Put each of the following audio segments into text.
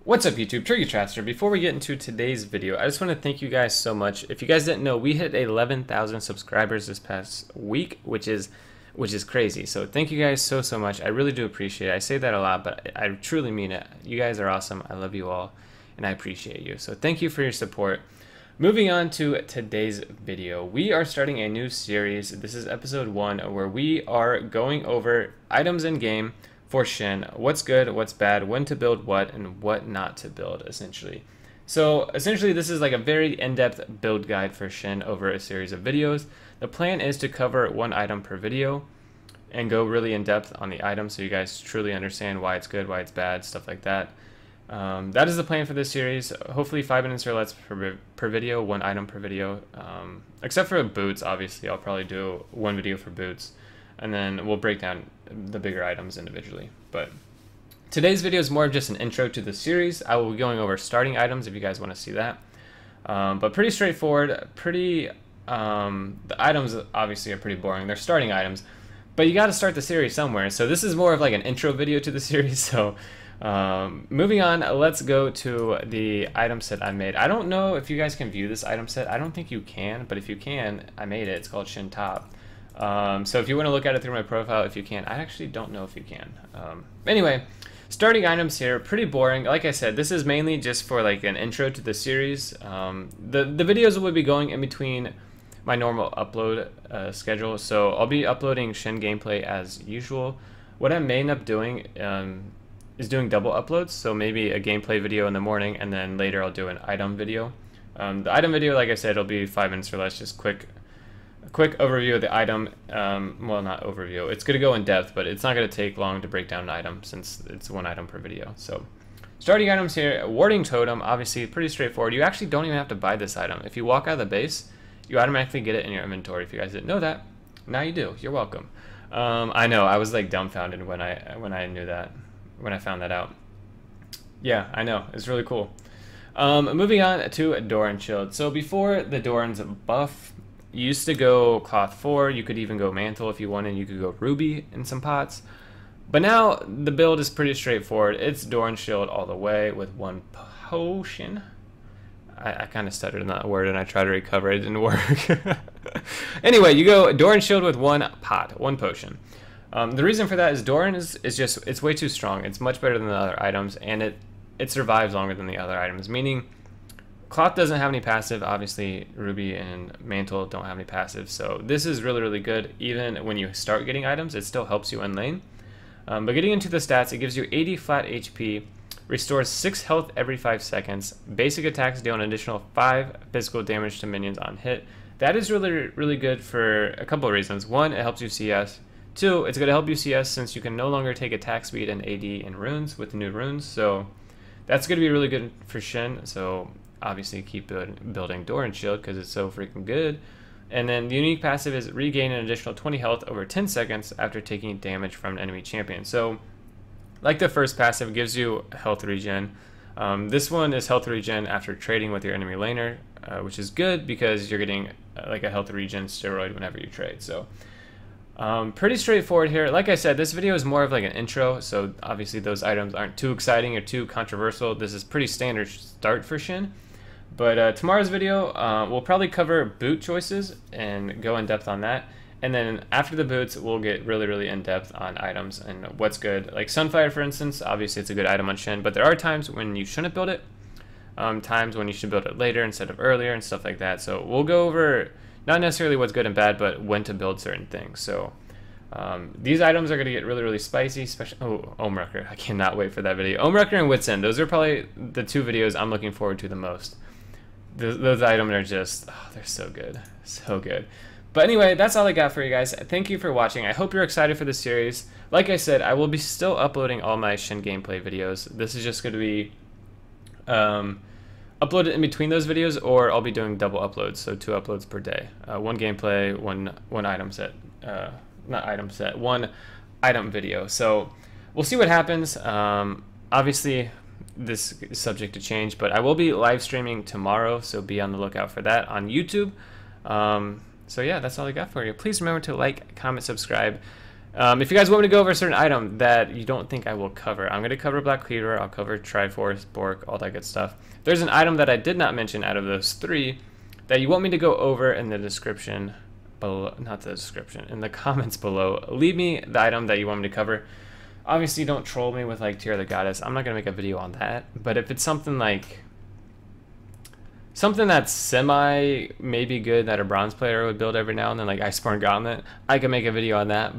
What's up YouTube, Travster. Before we get into today's video, I just want to thank you guys so much. If you guys didn't know, we hit 11,000 subscribers this past week, which is crazy. So thank you guys so much. I really do appreciate it. I say that a lot, but I truly mean it. You guys are awesome. I love you all and I appreciate you. So thank you for your support. Moving on to today's video, we are starting a new series. This is episode 1 where we are going over items in game for Shen, what's good, what's bad, when to build what, and what not to build, essentially. So essentially this is like a very in-depth build guide for Shen over a series of videos. The plan is to cover one item per video and go really in-depth on the item so you guys truly understand why it's good, why it's bad, stuff like that. That is the plan for this series. Hopefully 5 minutes or less per video, one item per video. Except for boots, obviously. I'll probably do one video for boots. And then we'll break down the bigger items individually. But today's video is more of just an intro to the series. I will be going over starting items if you guys want to see that. But pretty straightforward. The items obviously are pretty boring. They're starting items. But you got to start the series somewhere. So this is more of like an intro video to the series. So moving on, let's go to the item set I made. I don't know if you guys can view this item set. I don't think you can, but if you can, I made it. It's called Shen Top. So if you want to look at it through my profile, if you can, I actually don't know if you can. Anyway, starting items here, pretty boring. Like I said, this is mainly just for like an intro to the series. The videos will be going in between my normal upload schedule. So I'll be uploading Shen gameplay as usual. What I may end up doing is doing double uploads. So maybe a gameplay video in the morning and then later I'll do an item video. The item video, like I said, it'll be 5 minutes or less, just a quick overview of the item. Well, not overview. It's going to go in depth, but it's not going to take long to break down an item since it's one item per video. So starting items here, warding totem, obviously pretty straightforward. You actually don't even have to buy this item. If you walk out of the base, you automatically get it in your inventory. If you guys didn't know that, now you do. You're welcome. I know, I was like dumbfounded when I knew that, when I found that out. Yeah, I know, it's really cool. Moving on to Doran Shield. So before the Doran's buff, you used to go cloth 4, you could even go mantle if you wanted, you could go ruby in some pots. But now the build is pretty straightforward. It's Doran Shield all the way with one potion. I kind of stuttered in that word and I tried to recover, it didn't work. Anyway, you go Doran Shield with one pot, one potion. The reason for that is Doran is just, it's way too strong. It's much better than the other items and it survives longer than the other items, meaning Cloth doesn't have any passive, obviously Ruby and Mantle don't have any passive, so this is really good. Even when you start getting items, it still helps you in lane. But getting into the stats, it gives you 80 flat HP, restores 6 health every 5 seconds, basic attacks deal an additional 5 physical damage to minions on hit. That is really good for a couple of reasons. 1, it helps you CS. 2, it's going to help you CS since you can no longer take attack speed and AD in runes with the new runes, so that's going to be really good for Shen. So obviously keep building Doran Shield because it's so freaking good. And then the unique passive is regain an additional 20 health over 10 seconds after taking damage from an enemy champion. So like the first passive, it gives you health regen. This one is health regen after trading with your enemy laner, which is good because you're getting like a health regen steroid whenever you trade. So pretty straightforward here. Like I said, this video is more of like an intro, so obviously those items aren't too exciting or too controversial. This is pretty standard start for Shen. But tomorrow's video, we'll probably cover boot choices and go in depth on that. And then after the boots, we'll get really in depth on items and what's good. Like Sunfire, for instance, obviously it's a good item on Shen, but there are times when you shouldn't build it, times when you should build it later instead of earlier and stuff like that. So we'll go over not necessarily what's good and bad, but when to build certain things. So these items are going to get really spicy, especially Omrucker. I cannot wait for that video. Omrucker and Wits End, those are probably the 2 videos I'm looking forward to the most. Those items are just, oh, they're so good, so good. But anyway, that's all I got for you guys. Thank you for watching. I hope you're excited for the series. Like I said, I will be still uploading all my Shen gameplay videos. This is just going to be uploaded in between those videos, or I'll be doing double uploads, so 2 uploads per day. One gameplay, one item set, not item set, one item video. So we'll see what happens. Obviously, this is subject to change, but I will be live streaming tomorrow, so be on the lookout for that on YouTube. So yeah, that's all I got for you. Please remember to like, comment, subscribe, If you guys want me to go over a certain item that you don't think I will cover, I'm going to cover Black Cleaver, I'll cover Triforce, Bork, all that good stuff. If there's an item that I did not mention out of those 3 that you want me to go over in the description below, not the description, in the comments below, leave me the item that you want me to cover. Obviously, don't troll me with like Tear of the Goddess. I'm not going to make a video on that. But if it's something like, something that's semi maybe good that a bronze player would build every now and then, like Iceborne Gauntlet, I can make a video on that.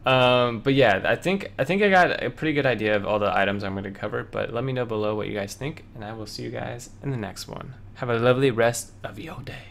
But yeah, I think I got a pretty good idea of all the items I'm going to cover. But let me know below what you guys think, and I will see you guys in the next one. Have a lovely rest of your day.